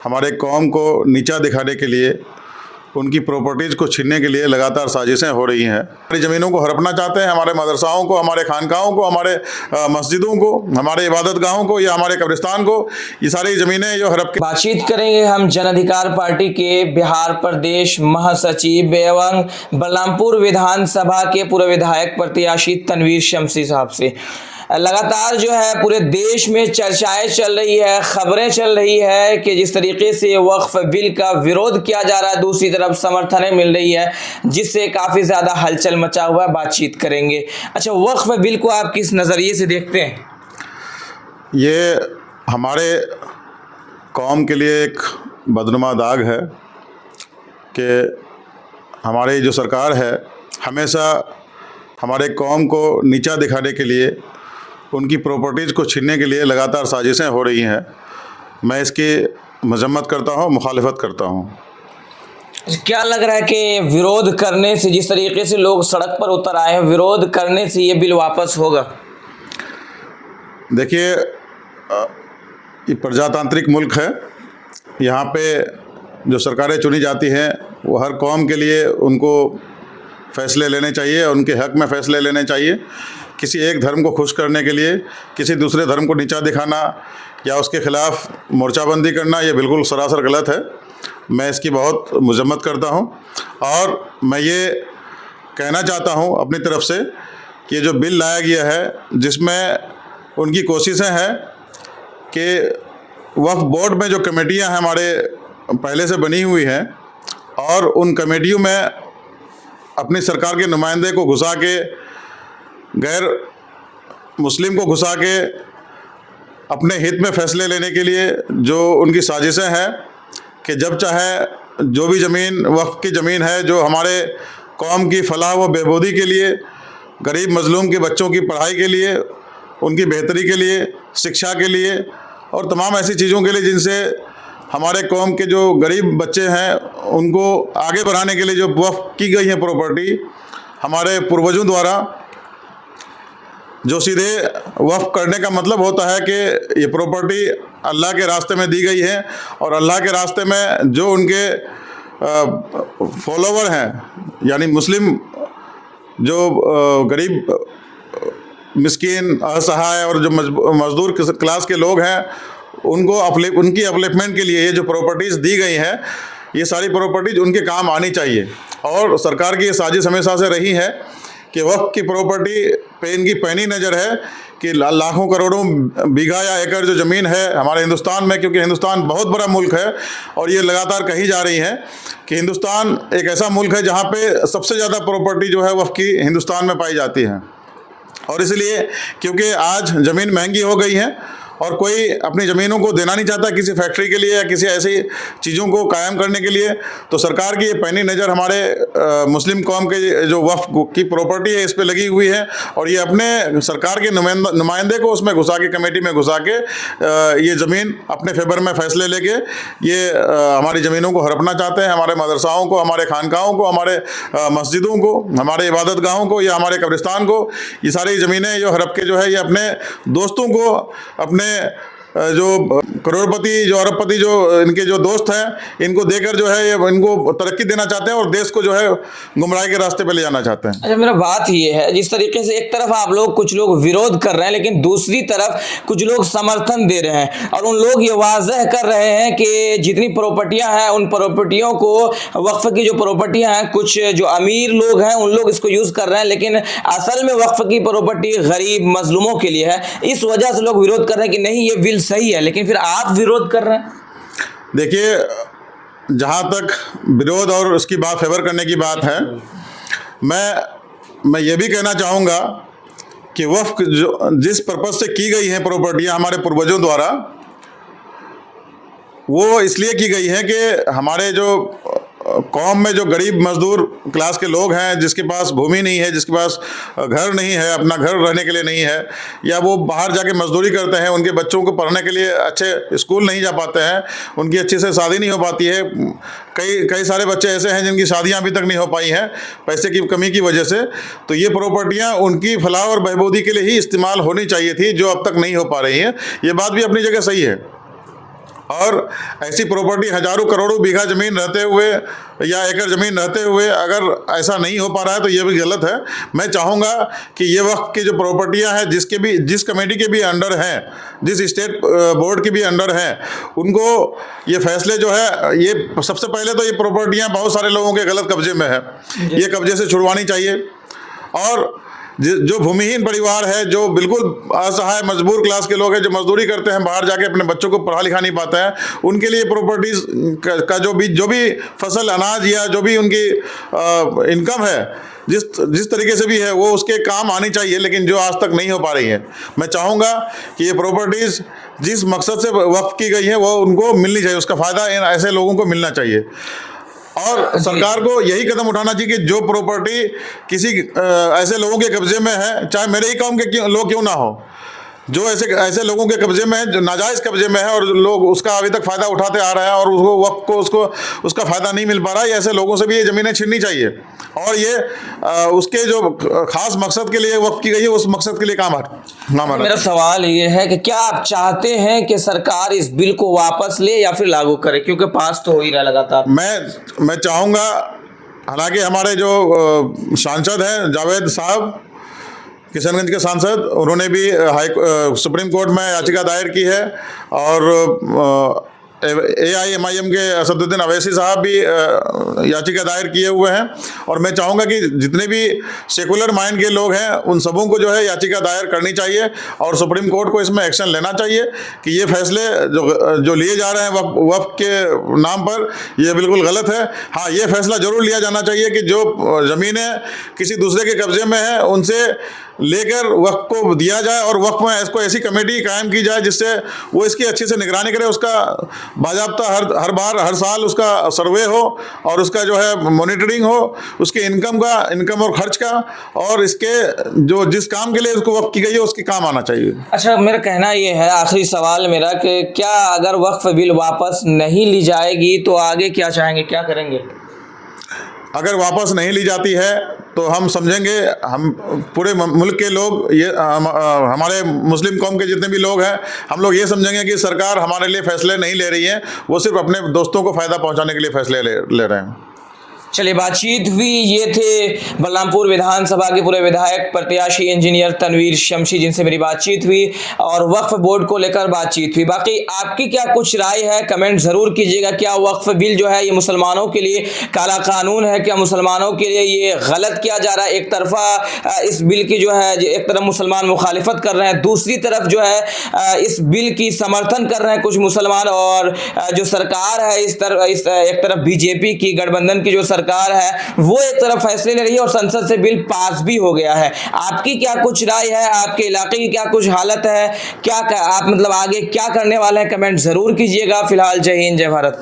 हमारे कौम को नीचा दिखाने के लिए, उनकी प्रॉपर्टीज़ को छीनने के लिए लगातार साजिशें हो रही हैं। हमारी ज़मीनों को हड़पना चाहते हैं, हमारे मदरसाओं को, हमारे खानकाहों को, हमारे मस्जिदों को, हमारे इबादत गाहों को या हमारे कब्रिस्तान को, ये सारी ज़मीनें जो हड़प के। बातचीत करेंगे हम जन अधिकार पार्टी के बिहार प्रदेश महासचिव एवं बलरामपुर विधानसभा के पूर्व विधायक प्रत्याशी तनवीर शमसी साहब से। लगातार जो है पूरे देश में चर्चाएं चल रही है, खबरें चल रही है कि जिस तरीके से वक्फ बिल का विरोध किया जा रहा है, दूसरी तरफ समर्थनें मिल रही है, जिससे काफ़ी ज़्यादा हलचल मचा हुआ है। बातचीत करेंगे। अच्छा, वक्फ बिल को आप किस नज़रिए से देखते हैं? ये हमारे कौम के लिए एक बदनुमा दाग है कि हमारी जो सरकार है हमेशा हमारे कौम को नीचा दिखाने के लिए, उनकी प्रॉपर्टीज़ को छीनने के लिए लगातार साजिशें हो रही हैं। मैं इसकी मजम्मत करता हूँ, मुखालिफत करता हूँ। क्या लग रहा है कि विरोध करने से, जिस तरीके से लोग सड़क पर उतर आए हैं, विरोध करने से ये बिल वापस होगा? देखिए, ये प्रजातांत्रिक मुल्क है। यहाँ पे जो सरकारें चुनी जाती हैं वो हर कौम के लिए उनको फ़ैसले लेने चाहिए, उनके हक़ में फ़ैसले लेने चाहिए। किसी एक धर्म को खुश करने के लिए किसी दूसरे धर्म को नीचा दिखाना या उसके ख़िलाफ़ मोर्चाबंदी करना, ये बिल्कुल सरासर गलत है। मैं इसकी बहुत मजम्मत करता हूँ और मैं ये कहना चाहता हूँ अपनी तरफ से कि ये जो बिल लाया गया है, जिसमें उनकी कोशिशें हैं कि वक्फ बोर्ड में जो कमेटियाँ हैं हमारे पहले से बनी हुई हैं, और उन कमेटियों में अपनी सरकार के नुमाइंदे को घुसा के, गैर मुस्लिम को घुसा के अपने हित में फ़ैसले लेने के लिए जो उनकी साजिशें हैं कि जब चाहे जो भी ज़मीन वक्फ की ज़मीन है जो हमारे कौम की फलाह व बहबूदी के लिए, गरीब मज़लूम के बच्चों की पढ़ाई के लिए, उनकी बेहतरी के लिए, शिक्षा के लिए और तमाम ऐसी चीज़ों के लिए जिनसे हमारे कौम के जो गरीब बच्चे हैं उनको आगे बढ़ाने के लिए जो वक्फ की गई है प्रॉपर्टी हमारे पूर्वजों द्वारा, जो सीधे वक्फ करने का मतलब होता है कि ये प्रॉपर्टी अल्लाह के रास्ते में दी गई है और अल्लाह के रास्ते में जो उनके फॉलोवर हैं, यानी मुस्लिम जो गरीब मिस्कीन, असहाय और जो मजदूर क्लास के लोग हैं, उनको उनकी अपलिफ्टमेंट के लिए ये जो प्रॉपर्टीज़ दी गई हैं, ये सारी प्रॉपर्टीज़ उनके काम आनी चाहिए। और सरकार की ये साजिश हमेशा से रही है कि वक्फ की प्रॉपर्टी पे इनकी पैनी नज़र है कि लाखों करोड़ों बीघा या एकड़ जो ज़मीन है हमारे हिंदुस्तान में, क्योंकि हिंदुस्तान बहुत बड़ा मुल्क है और ये लगातार कही जा रही है कि हिंदुस्तान एक ऐसा मुल्क है जहाँ पे सबसे ज़्यादा प्रॉपर्टी जो है वक्फ की हिंदुस्तान में पाई जाती है। और इसलिए क्योंकि आज ज़मीन महंगी हो गई है और कोई अपनी ज़मीनों को देना नहीं चाहता किसी फैक्ट्री के लिए या किसी ऐसी चीज़ों को कायम करने के लिए, तो सरकार की ये पैनी नज़र हमारे मुस्लिम कौम के जो वक्फ की प्रॉपर्टी है इस पे लगी हुई है और ये अपने सरकार के नुमाइंदे को उसमें घुसा के, कमेटी में घुसा के ये ज़मीन अपने फेवर में फ़ैसले लेके ये हमारी ज़मीनों को हड़पना चाहते हैं। हमारे मदरसाओं को, हमारे खानकाहों को, हमारे मस्जिदों को, हमारे इबादत गाहों को या हमारे कब्रिस्तान को, ये सारी ज़मीनें जो हड़प के जो है ये अपने दोस्तों को, अपने जो करोड़पति, जो अरबपति, जो इनके जो दोस्त हैं, इनको देकर जो है ये इनको तरक्की देना चाहते हैं और देश को जो है गुमराही के रास्ते पे ले जाना चाहते हैं। अच्छा, मेरा बात ये है, जिस तरीके से एक तरफ आप लोग, कुछ लोग विरोध कर रहे हैं, लेकिन दूसरी तरफ कुछ लोग समर्थन दे रहे हैं और उन लोग ये वाज़ह कर रहे हैं कि जितनी प्रॉपर्टियां हैं उन प्रॉपर्टियों को, वक्फ की जो प्रॉपर्टियां हैं, कुछ जो अमीर लोग हैं उन लोग इसको यूज़ कर रहे हैं, लेकिन असल में वक्फ की प्रॉपर्टी गरीब मजलूमों के लिए है। इस वजह से लोग विरोध कर रहे हैं कि नहीं, ये बिल सही है, लेकिन फिर आप विरोध कर रहे हैं। देखिए, जहाँ तक विरोध और उसकी बात फेवर करने की बात है, मैं ये भी कहना चाहूँगा कि वक्फ जो जिस पर्पज़ से की गई हैं प्रॉपर्टियाँ हमारे पूर्वजों द्वारा, वो इसलिए की गई है कि हमारे जो कौम में जो गरीब मजदूर क्लास के लोग हैं, जिसके पास भूमि नहीं है, जिसके पास घर नहीं है, अपना घर रहने के लिए नहीं है, या वो बाहर जाके मजदूरी करते हैं, उनके बच्चों को पढ़ने के लिए अच्छे स्कूल नहीं जा पाते हैं, उनकी अच्छे से शादी नहीं हो पाती है। कई सारे बच्चे ऐसे हैं जिनकी शादियां अभी तक नहीं हो पाई हैं पैसे की कमी की वजह से। तो ये प्रॉपर्टियां उनकी फलाह और बहबूदी के लिए ही इस्तेमाल होनी चाहिए थी, जो अब तक नहीं हो पा रही हैं। ये बात भी अपनी जगह सही है। और ऐसी प्रॉपर्टी हजारों करोड़ों बीघा ज़मीन रहते हुए या एकड़ ज़मीन रहते हुए अगर ऐसा नहीं हो पा रहा है तो ये भी गलत है। मैं चाहूँगा कि ये वक्त की जो प्रॉपर्टियाँ हैं जिस कमेटी के भी अंडर हैं, जिस स्टेट बोर्ड के भी अंडर हैं, उनको ये फैसले जो है, ये सबसे पहले तो ये प्रॉपर्टियाँ बहुत सारे लोगों के गलत कब्जे में है, ये कब्जे से छुड़वानी चाहिए। और जो भूमिहीन परिवार है, जो बिल्कुल असहाय मजबूर क्लास के लोग हैं, जो मजदूरी करते हैं, बाहर जाके अपने बच्चों को पढ़ा लिखा नहीं पाते हैं, उनके लिए प्रॉपर्टीज़ का जो भी फसल, अनाज या जो भी उनकी इनकम है, जिस तरीके से भी है, वो उसके काम आनी चाहिए, लेकिन जो आज तक नहीं हो पा रही है। मैं चाहूँगा कि ये प्रॉपर्टीज़ जिस मकसद से वक्फ की गई है वो उनको मिलनी चाहिए, उसका फ़ायदा इन ऐसे लोगों को मिलना चाहिए। और सरकार को यही कदम उठाना चाहिए कि जो प्रॉपर्टी किसी ऐसे लोगों के कब्जे में है, चाहे मेरे ही काम के लोग क्यों ना हो, जो ऐसे लोगों के कब्जे में है, जो नाजायज़ कब्जे में है और लोग उसका अभी तक फ़ायदा उठाते आ रहे हैं और उसको वक्त को उसका फ़ायदा नहीं मिल पा रहा है, ऐसे लोगों से भी ये ज़मीनें छीननी चाहिए। और ये उसके जो ख़ास मकसद के लिए वक्त की गई है, उस मकसद के लिए काम आना। मेरा सवाल ये है कि क्या आप चाहते हैं कि सरकार इस बिल को वापस ले या फिर लागू करे, क्योंकि पास तो हो ही रहा लगातार। मैं चाहूँगा, हालांकि हमारे जो सांसद हैं जावेद साहब, किशनगंज के सांसद, उन्होंने भी सुप्रीम कोर्ट में याचिका दायर की है और AIMIM के असदुद्दीन अवैसी साहब भी याचिका दायर किए हुए हैं। और मैं चाहूँगा कि जितने भी सेकुलर माइंड के लोग हैं उन सबों को जो है याचिका दायर करनी चाहिए और सुप्रीम कोर्ट को इसमें एक्शन लेना चाहिए कि ये फैसले जो लिए जा रहे हैं वक्फ के नाम पर, ये बिल्कुल गलत है। हाँ, ये फैसला ज़रूर लिया जाना चाहिए कि जो ज़मीनें किसी दूसरे के कब्जे में हैं उनसे लेकर वक्फ को दिया जाए और वक्फ में इसको ऐसी कमेटी कायम की जाए जिससे वो इसकी अच्छे से निगरानी करे, उसका बाज़ाब्ता हर साल उसका सर्वे हो और उसका जो है मॉनिटरिंग हो, उसके इनकम और खर्च का, और इसके जो जिस काम के लिए उसको वक्फ की गई है उसके काम आना चाहिए। अच्छा, मेरा कहना ये है, आखिरी सवाल मेरा, कि क्या अगर वक्फ बिल वापस नहीं ली जाएगी तो आगे क्या चाहेंगे, क्या करेंगे? अगर वापस नहीं ली जाती है तो हम समझेंगे, हम पूरे मुल्क के लोग, ये हमारे मुस्लिम कौम के जितने भी लोग हैं, हम लोग ये समझेंगे कि सरकार हमारे लिए फ़ैसले नहीं ले रही है, वो सिर्फ अपने दोस्तों को फ़ायदा पहुंचाने के लिए फ़ैसले ले रहे हैं। चलिए, बातचीत हुई। ये थे बलरामपुर विधानसभा के पूरे विधायक प्रत्याशी इंजीनियर तनवीर शमसी, जिनसे मेरी बातचीत हुई और वक्फ बोर्ड को लेकर बातचीत हुई। बाकी आपकी क्या कुछ राय है, कमेंट ज़रूर कीजिएगा। क्या वक्फ बिल जो है ये मुसलमानों के लिए काला कानून है? क्या मुसलमानों के लिए ये गलत किया जा रहा है? एक तरफा इस बिल की जो है, एक तरफ मुसलमान मुखालिफत कर रहे हैं, दूसरी तरफ जो है इस बिल की समर्थन कर रहे हैं कुछ मुसलमान, और जो सरकार है एक तरफ बीजेपी की गठबंधन की जो सरकार है वो एक तरफ फैसले ले रही है और संसद से बिल पास भी हो गया है। आपकी क्या कुछ राय है? आपके इलाके की क्या कुछ हालत है? क्या आप मतलब आगे क्या करने वाले हैं? कमेंट जरूर कीजिएगा। फिलहाल जय हिंद, जय भारत।